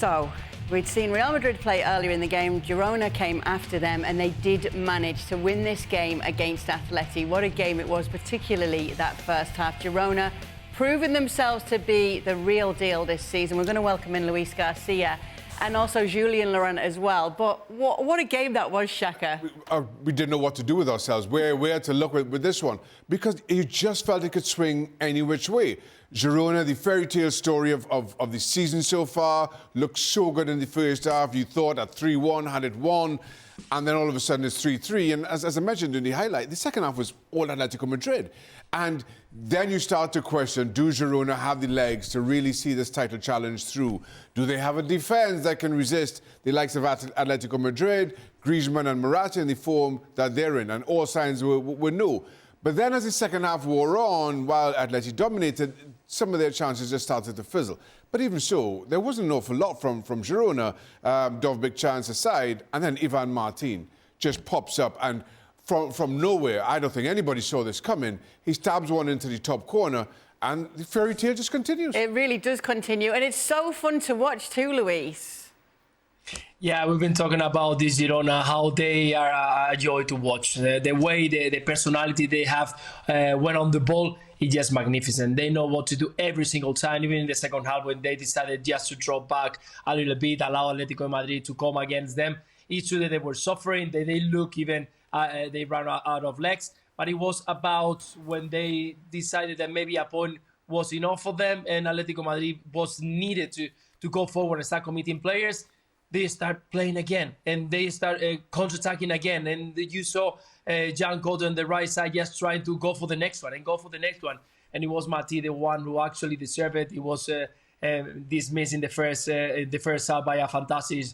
So, we'd seen Real Madrid play earlier in the game. Girona came after them, and they did manage to win this game against Atleti. What a game it was, particularly that first half. Girona proven themselves to be the real deal this season. We're going to welcome in Luis Garcia and also Julien Laurens as well. But what a game that was, Shaka. We didn't know what to do with ourselves, where to look with this one, because you just felt it could swing any which way. Girona, the fairy tale story of the season so far, looked so good in the first half. You thought at 3-1 had it won, and then all of a sudden it's 3-3. And as I mentioned in the highlight, the second half was all Atletico Madrid. And then you start to question, do Girona have the legs to really see this title challenge through? Do they have a defence that can resist the likes of Atletico Madrid, Griezmann and Morata in the form that they're in? And all signs were no. But then as the second half wore on, while Atleti dominated, some of their chances just started to fizzle. But even so, there wasn't an awful lot from Girona, Dovbyk chance aside, and then Ivan Martin just pops up, and from nowhere, I don't think anybody saw this coming, he stabs one into the top corner, and the fairy tale just continues. It really does continue, and it's so fun to watch too, Luis. Yeah, we've been talking about this Girona, how they are a joy to watch. The way, the personality they have when on the ball is just magnificent. They know what to do every single time, even in the second half when they decided just to drop back a little bit, allow Atletico Madrid to come against them. It's true that they were suffering, they look even, they ran out of legs, but it was about when they decided that maybe a point was enough for them and Atletico Madrid was needed to go forward and start committing players. They start playing again, and they start counter-attacking again. And you saw Jan Cotto on the right side just trying to go for the next one. And it was Mati, the one who actually deserved it. He was dismissed in the first half by a fantastic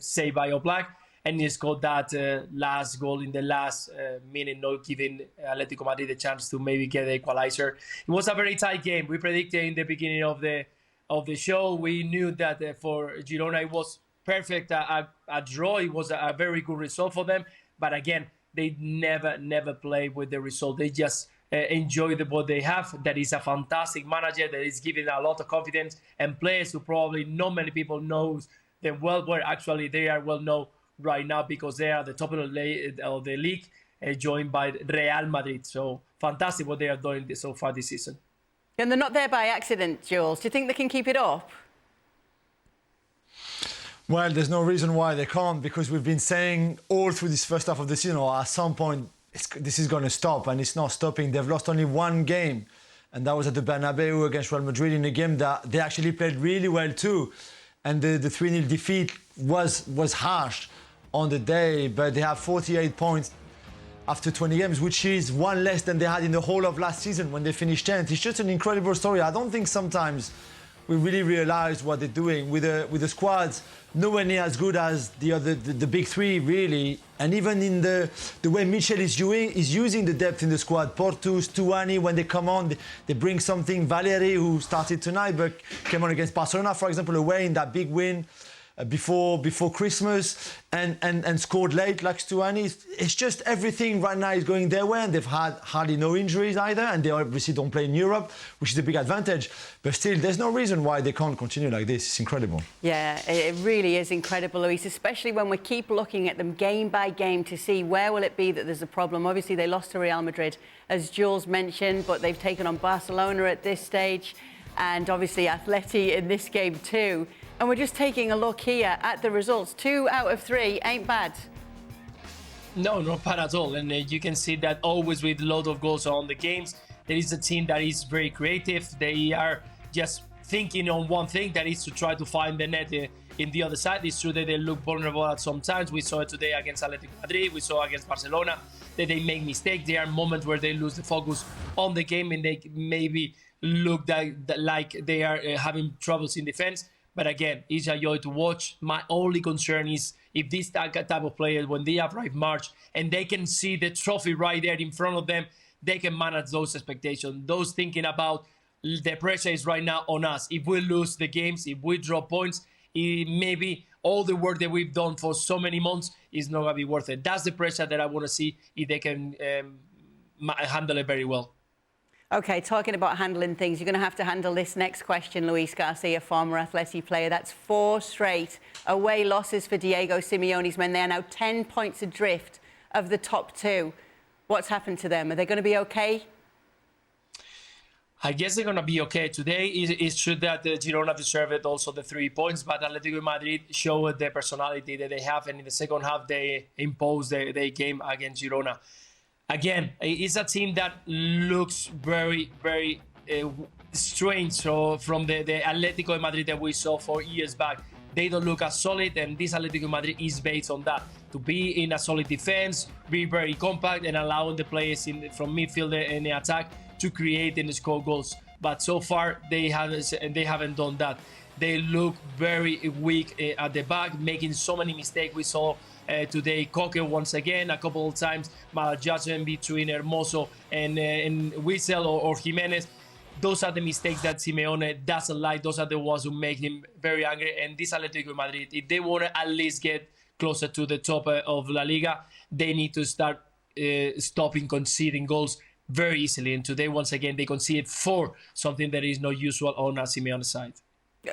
save by Oblak. And he scored that last goal in the last minute, not giving Atletico Madrid the chance to maybe get the equalizer. It was a very tight game. We predicted in the beginning of the show. We knew that for Girona it was perfect, a draw. It was a very good result for them. But again, they never play with the result. They just enjoy what they have. That is a fantastic manager that is giving a lot of confidence, and players who probably not many people knows them well, where actually they are well known right now because they are the top of the league, joined by Real Madrid. So fantastic what they are doing so far this season. And they're not there by accident, Jules. Do you think they can keep it up? Well, there's no reason why they can't, because we've been saying all through this first half of the season, or at some point, this is going to stop, and it's not stopping. They've lost only one game, and that was at the Bernabeu against Real Madrid in a game that they actually played really well too. And the 3-0 defeat was harsh on the day, but they have 48 points after 20 games, which is one less than they had in the whole of last season when they finished 10th. It's just an incredible story. I don't think sometimes we really realize what they're doing with the squads. Nowhere near as good as the big three, really. And even in the way Michel is using the depth in the squad. Portus, Tuani, when they come on, they bring something. Valeri, who started tonight but came on against Barcelona, for example, away in that big win before Christmas, and scored late like Stuani. It's just everything right now is going their way, and they've had hardly no injuries either, and they obviously don't play in Europe, which is a big advantage. But still, there's no reason why they can't continue like this. It's incredible. Yeah, it really is incredible, Luis, especially when we keep looking at them game by game to see where will it be that there's a problem. Obviously, they lost to Real Madrid, as Jules mentioned, but they've taken on Barcelona at this stage, and obviously Atleti in this game too. And we're just taking a look here at the results. 2 out of 3 ain't bad. No, not bad at all. And you can see that always with a lot of goals on the games. There is a team that is very creative. They are just thinking on one thing, that is to try to find the net in the other side. It's true that they look vulnerable at some times. We saw it today against Atletico Madrid. We saw against Barcelona that they make mistakes. There are moments where they lose the focus on the game and they maybe look like they are having troubles in defense. But again, it's a joy to watch. My only concern is if this type of players, when they arrive March and they can see the trophy right there in front of them, they can manage those expectations. Those thinking about the pressure is right now on us. If we lose the games, if we drop points, maybe all the work that we've done for so many months is not going to be worth it. That's the pressure that I want to see if they can handle it very well. Okay, talking about handling things, you're going to have to handle this next question, Luis Garcia, former Atleti player. That's 4 straight away losses for Diego Simeone's men. They are now 10 points adrift of the top 2. What's happened to them? Are they going to be okay? I guess they're going to be okay. Today, it's true that Girona deserved also the 3 points, but Atletico Madrid showed the personality that they have, and in the second half, they imposed their game against Girona. Again, it's a team that looks very, very strange. So from the Atletico Madrid that we saw 4 years back, they don't look as solid, and this Atletico Madrid is based on that. To be in a solid defense, be very compact, and allowing the players from midfield and the attack to create and score goals. But so far, they haven't done that. They look very weak at the back, making so many mistakes. We saw today Coque once again, a couple of times, maladjustment between Hermoso and Whistle or Jimenez. Those are the mistakes that Simeone doesn't like. Those are the ones who make him very angry. And this Atletico Madrid, if they want to at least get closer to the top of La Liga, they need to start stopping conceding goals very easily. And today, once again, they conceded 4, something that is not usual on Simeone's side.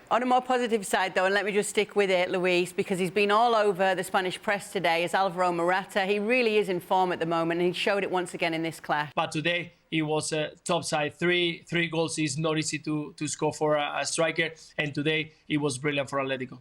On a more positive side, though, and let me just stick with it, Luis, because he's been all over the Spanish press today, is Alvaro Morata. He really is in form at the moment, and he showed it once again in this clash. But today, he was top side. Three goals is not easy to score for a striker, and today, he was brilliant for Atletico.